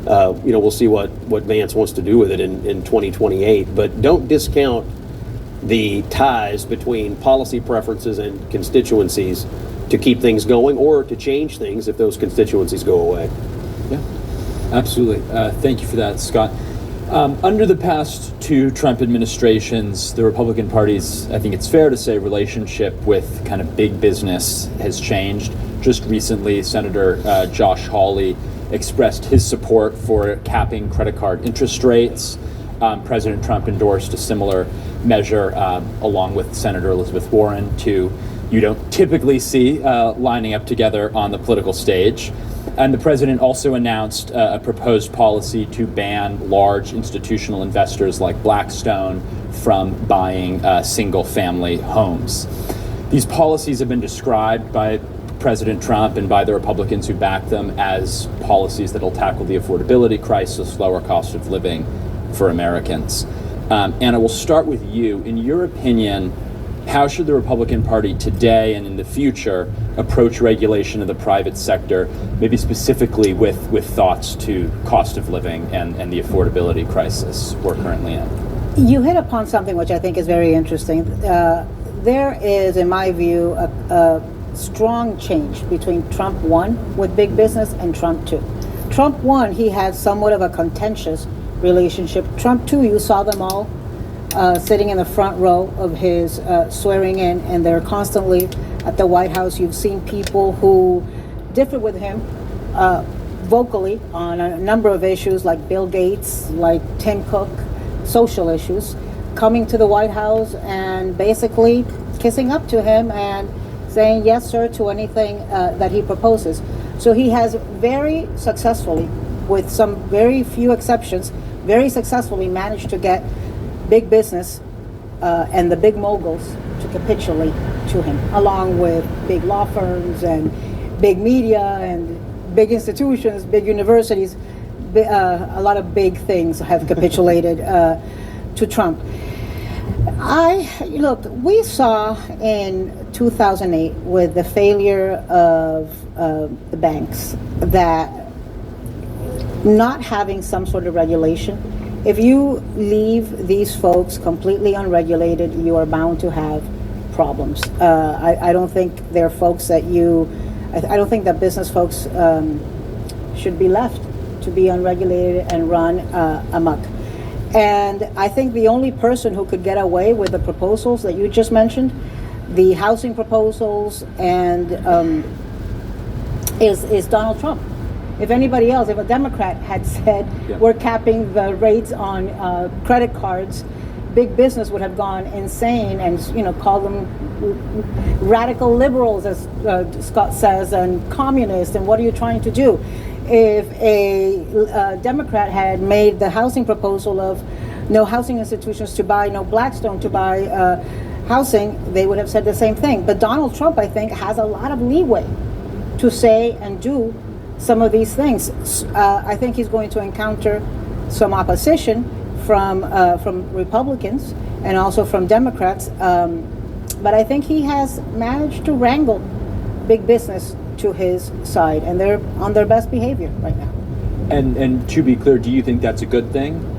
we'll see what Vance wants to do with it in 2028. But don't discount the ties between policy preferences and constituencies to keep things going or to change things if those constituencies go away. Yeah, absolutely. Thank you for that, Scott. Under the past two Trump administrations, the Republican Party's, I think it's fair to say, relationship with kind of big business has changed. Just recently, Senator Josh Hawley expressed his support for capping credit card interest rates. President Trump endorsed a similar measure along with Senator Elizabeth Warren, two you don't typically see lining up together on the political stage. And the president also announced a proposed policy to ban large institutional investors like Blackstone from buying single-family homes. These policies have been described by President Trump and by the Republicans who back them as policies that will tackle the affordability crisis, lower cost of living for Americans. Anna, we'll start with you. In your opinion, how should the Republican Party today and in the future approach regulation of the private sector, maybe specifically with thoughts to cost of living and the affordability crisis we're currently in? You hit upon something which I think is very interesting. There is, in my view, a strong change between Trump 1 with big business and Trump 2. Trump 1, he had somewhat of a contentious relationship. Trump 2, you saw them all sitting in the front row of his swearing in, and they're constantly at the White House. You've seen people who differ with him vocally on a number of issues like Bill Gates, like Tim Cook, social issues, coming to the White House and basically kissing up to him and saying yes, sir, to anything that he proposes. So he has very successfully, with some very few exceptions, very successfully managed to get big business and the big moguls to capitulate to him, along with big law firms and big media and big institutions, big universities. A lot of big things have capitulated to Trump. Look, we saw in 2008 with the failure of the banks that not having some sort of regulation, if you leave these folks completely unregulated, you are bound to have problems. I don't think they're folks that I don't think that business folks should be left to be unregulated and run amok. And I think the only person who could get away with the proposals that you just mentioned, the housing proposals, and is Donald Trump. If anybody else, if a Democrat had said we're capping the rates on credit cards, big business would have gone insane and called them radical liberals, as Scott says, and communists, and what are you trying to do? If a Democrat had made the housing proposal of no housing institutions to buy, no Blackstone to buy housing, they would have said the same thing. But Donald Trump, I think, has a lot of leeway to say and do some of these things. I think he's going to encounter some opposition from Republicans and also from Democrats. But I think he has managed to wrangle big business to his side, and they're on their best behavior right now. And to be clear, do you think that's a good thing?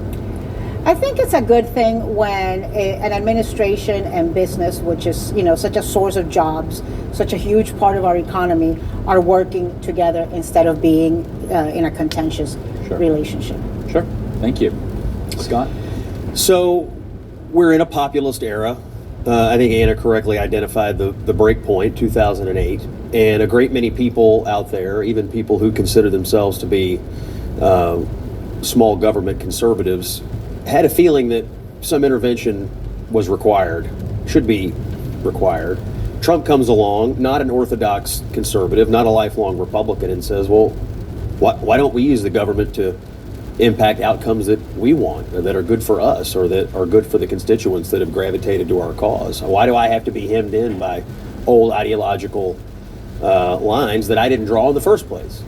I think it's a good thing when an administration and business, which is such a source of jobs, such a huge part of our economy, are working together instead of being in a contentious relationship. Sure. Thank you. Scott? So we're in a populist era. I think Anna correctly identified the break point, 2008. And a great many people out there, even people who consider themselves to be small government conservatives, had a feeling that some intervention was required, should be required. Trump comes along, not an orthodox conservative, not a lifelong Republican, and says, well, why don't we use the government to impact outcomes that we want, or that are good for us, or that are good for the constituents that have gravitated to our cause? Why do I have to be hemmed in by old ideological lines that I didn't draw in the first place?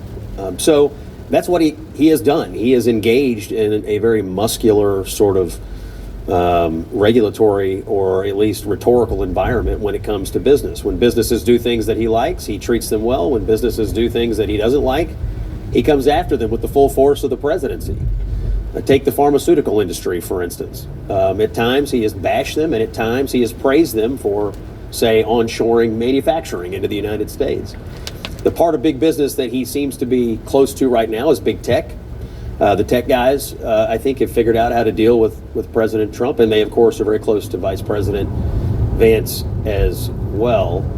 So that's what he has done. He is engaged in a very muscular sort of regulatory, or at least rhetorical environment when it comes to business. When businesses do things that he likes, he treats them well. When businesses do things that he doesn't like, he comes after them with the full force of the presidency. Take the pharmaceutical industry, for instance. At times he has bashed them, and at times he has praised them for, say, onshoring manufacturing into the United States. The part of big business that he seems to be close to right now is big tech. The tech guys, I think, have figured out how to deal with President Trump, and they, of course, are very close to Vice President Vance as well.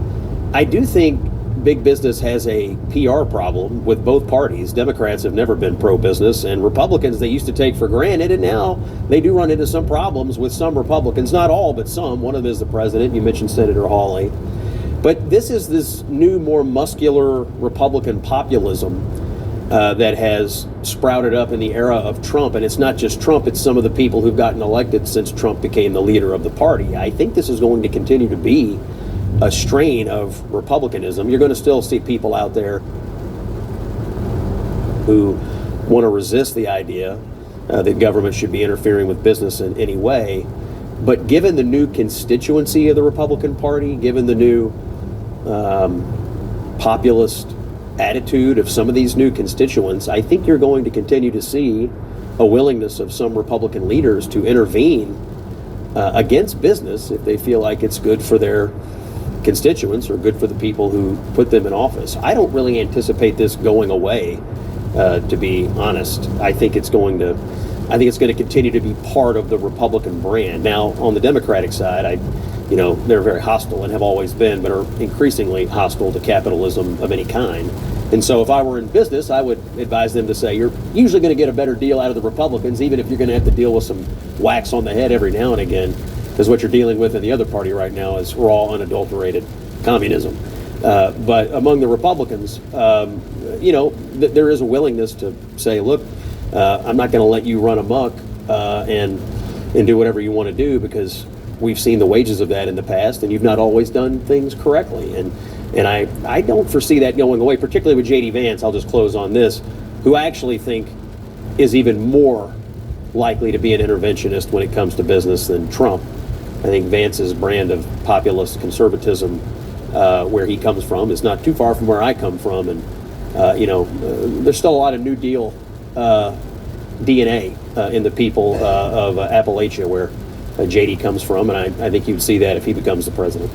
I do think big business has a PR problem with both parties. Democrats have never been pro-business, and Republicans they used to take for granted, and now they do run into some problems with some Republicans. Not all, but some. One of them is the president. You mentioned Senator Hawley. But this is this new, more muscular Republican populism that has sprouted up in the era of Trump. And it's not just Trump, it's some of the people who've gotten elected since Trump became the leader of the party. I think this is going to continue to be a strain of republicanism. You're going to still see people out there who want to resist the idea that government should be interfering with business in any way. But given the new constituency of the Republican Party, given the new populist attitude of some of these new constituents, I think you're going to continue to see a willingness of some Republican leaders to intervene against business if they feel like it's good for their constituents or good for the people who put them in office. I don't really anticipate this going away, to be honest. I think it's going to continue to be part of the Republican brand. Now, on the Democratic side, they're very hostile and have always been, but are increasingly hostile to capitalism of any kind. And so if I were in business, I would advise them to say, you're usually going to get a better deal out of the Republicans, even if you're going to have to deal with some whacks on the head every now and again, because what you're dealing with in the other party right now is raw, unadulterated communism. But among the Republicans, there is a willingness to say, look, I'm not going to let you run amok and do whatever you want to do, because we've seen the wages of that in the past, and you've not always done things correctly. And I don't foresee that going away, particularly with J.D. Vance. I'll just close on this, who I actually think is even more likely to be an interventionist when it comes to business than Trump. I think Vance's brand of populist conservatism, where he comes from, is not too far from where I come from. And, there's still a lot of New Deal DNA in the people of Appalachia, where J.D. comes from. And I think you'd see that if he becomes the president.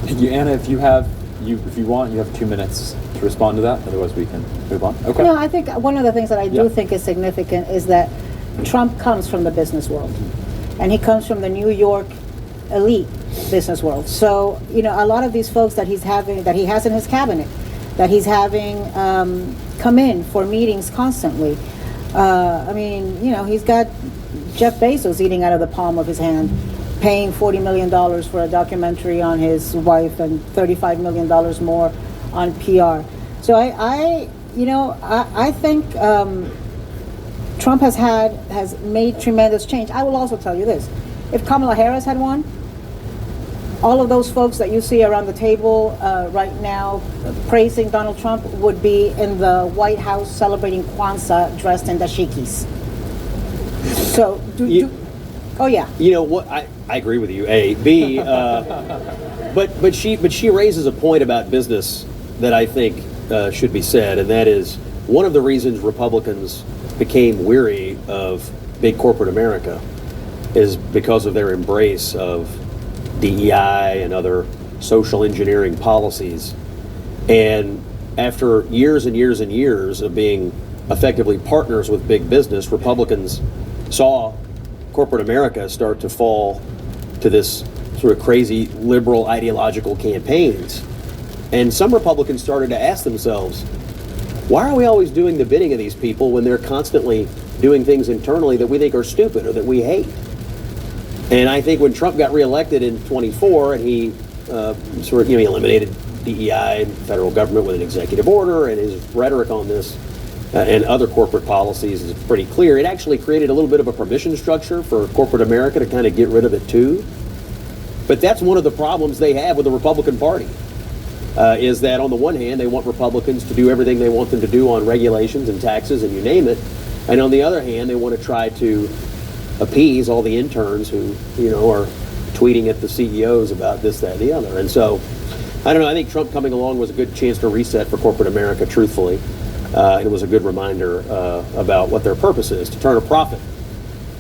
Thank you, Anna. If you want, you have 2 minutes to respond to that. Otherwise, we can move on. Okay. No, I think one of the things that I do think is significant is that Trump comes from the business world, and he comes from the New York elite business world. So, a lot of these folks that he has in his cabinet, that he's having come in for meetings constantly. He's got Jeff Bezos eating out of the palm of his hand, paying $40 million for a documentary on his wife and $35 million more on PR. So I think Trump has made tremendous change. I will also tell you this: if Kamala Harris had won, all of those folks that you see around the table right now praising Donald Trump would be in the White House celebrating Kwanzaa dressed in dashikis. So, oh yeah. You know what? I agree with you. A, B, but she raises a point about business that I think should be said, and that is one of the reasons Republicans became weary of big corporate America is because of their embrace of DEI and other social engineering policies. And after years and years and years of being effectively partners with big business, Republicans saw corporate America start to fall to this sort of crazy liberal ideological campaigns. And some Republicans started to ask themselves, why are we always doing the bidding of these people when they're constantly doing things internally that we think are stupid or that we hate? And I think when Trump got reelected in 24 and he he eliminated DEI, federal government, with an executive order, and his rhetoric on this and other corporate policies is pretty clear. It actually created a little bit of a permission structure for corporate America to kind of get rid of it too. But that's one of the problems they have with the Republican Party, is that on the one hand, they want Republicans to do everything they want them to do on regulations and taxes and you name it. And on the other hand, they want to try to appease all the interns who, are tweeting at the CEOs about this, that, and the other. And so, I don't know, I think Trump coming along was a good chance to reset for corporate America, truthfully. It was a good reminder about what their purpose is, to turn a profit,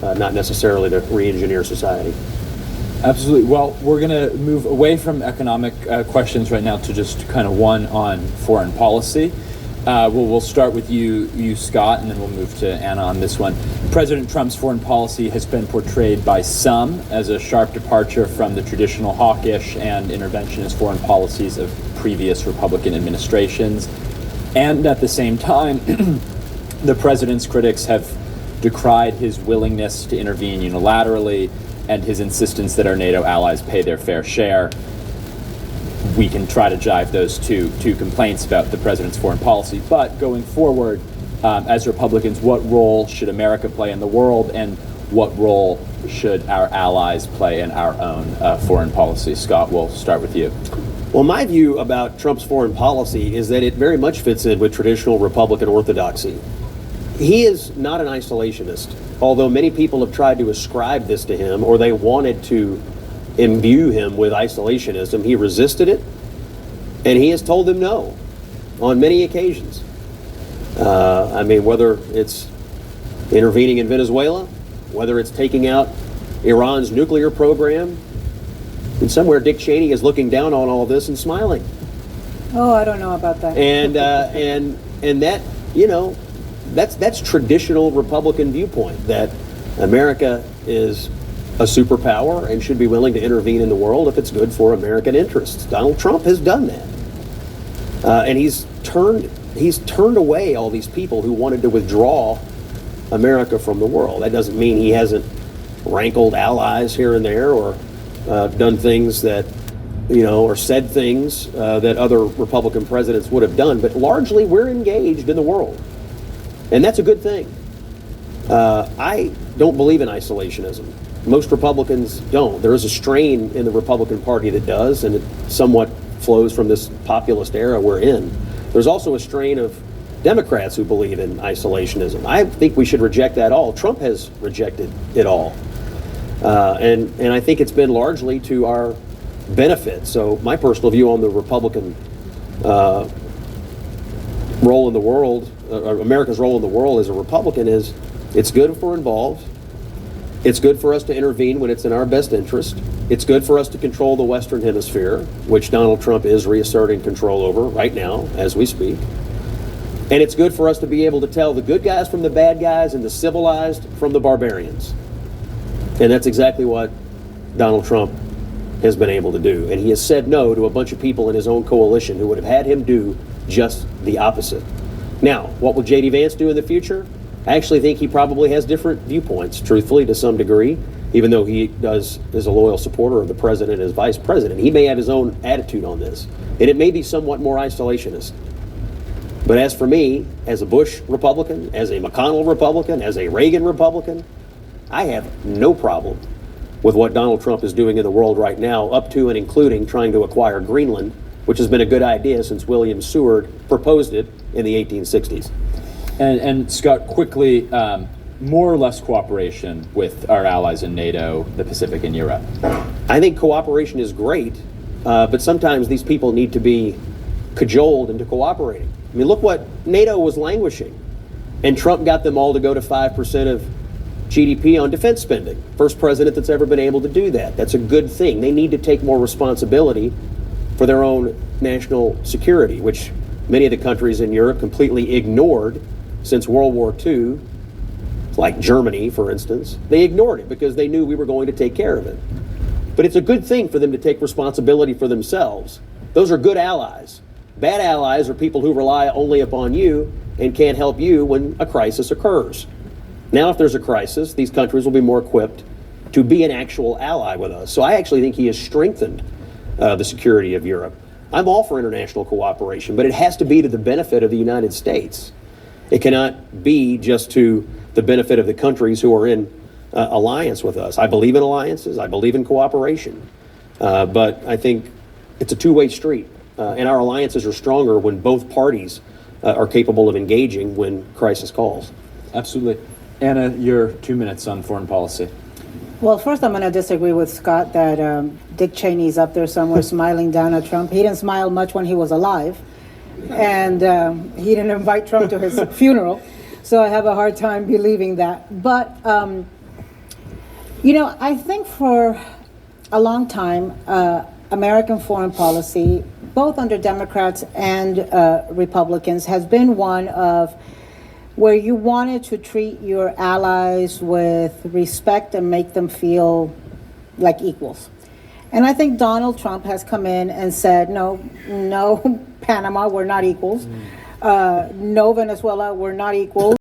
not necessarily to re-engineer society. Absolutely. Well, we're going to move away from economic questions right now to just kind of one on foreign policy. We'll start with you, Scott, and then we'll move to Anna on this one. President Trump's foreign policy has been portrayed by some as a sharp departure from the traditional hawkish and interventionist foreign policies of previous Republican administrations. And at the same time, the president's critics have decried his willingness to intervene unilaterally and his insistence that our NATO allies pay their fair share. We can try to jive those two complaints about the president's foreign policy. But going forward, as Republicans, what role should America play in the world, and what role should our allies play in our own foreign policy? Scott, we'll start with you. Well, my view about Trump's foreign policy is that it very much fits in with traditional Republican orthodoxy. He is not an isolationist, although many people have tried to ascribe this to him, or they wanted to imbue him with isolationism. He resisted it, and he has told them no on many occasions. Whether it's intervening in Venezuela, whether it's taking out Iran's nuclear program, and somewhere Dick Cheney is looking down on all this and smiling. Oh, I don't know about that. And that, that's traditional Republican viewpoint, that America is a superpower and should be willing to intervene in the world if it's good for American interests. Donald Trump has done that. And he's turned away all these people who wanted to withdraw America from the world. That doesn't mean he hasn't rankled allies here and there or done things that or said things that other Republican presidents would have done, but largely we're engaged in the world. And that's a good thing. I don't believe in isolationism. Most Republicans don't. There is a strain in the Republican Party that does, and it somewhat flows from this populist era we're in. There's also a strain of Democrats who believe in isolationism. I think we should reject that all. Trump has rejected it all. And I think it's been largely to our benefit. So my personal view on the Republican role in the world, America's role in the world as a Republican, is it's good if we're involved. It's good for us to intervene when it's in our best interest. It's good for us to control the Western Hemisphere, which Donald Trump is reasserting control over right now as we speak. And it's good for us to be able to tell the good guys from the bad guys and the civilized from the barbarians. And that's exactly what Donald Trump has been able to do. And he has said no to a bunch of people in his own coalition who would have had him do just the opposite. Now, what will J.D. Vance do in the future? I actually think he probably has different viewpoints, truthfully, to some degree, even though he is a loyal supporter of the president as vice president. He may have his own attitude on this, and it may be somewhat more isolationist. But as for me, as a Bush Republican, as a McConnell Republican, as a Reagan Republican, I have no problem with what Donald Trump is doing in the world right now, up to and including trying to acquire Greenland, which has been a good idea since William Seward proposed it in the 1860s. And Scott, quickly, more or less cooperation with our allies in NATO, the Pacific, and Europe? I think cooperation is great, but sometimes these people need to be cajoled into cooperating. I mean, look what NATO was languishing, and Trump got them all to go to 5% of GDP on defense spending. First president that's ever been able to do that. That's a good thing. They need to take more responsibility for their own national security, which many of the countries in Europe completely ignored since World War II, like Germany, for instance. They ignored it because they knew we were going to take care of it. But it's a good thing for them to take responsibility for themselves. Those are good allies. Bad allies are people who rely only upon you and can't help you when a crisis occurs. Now, if there's a crisis, these countries will be more equipped to be an actual ally with us. So I actually think he has strengthened the security of Europe. I'm all for international cooperation, but it has to be to the benefit of the United States. It cannot be just to the benefit of the countries who are in alliance with us. I believe in alliances. I believe in cooperation. But I think it's a two-way street. And our alliances are stronger when both parties are capable of engaging when crisis calls. Absolutely. Anna, your 2 minutes on foreign policy. Well, first I'm going to disagree with Scott that Dick Cheney's up there somewhere smiling down at Trump. He didn't smile much when he was alive. And he didn't invite Trump to his funeral. So I have a hard time believing that. But, I think for a long time, American foreign policy, both under Democrats and Republicans, has been one of where you wanted to treat your allies with respect and make them feel like equals. And I think Donald Trump has come in and said, no, Panama, we're not equals. No, Venezuela, we're not equals.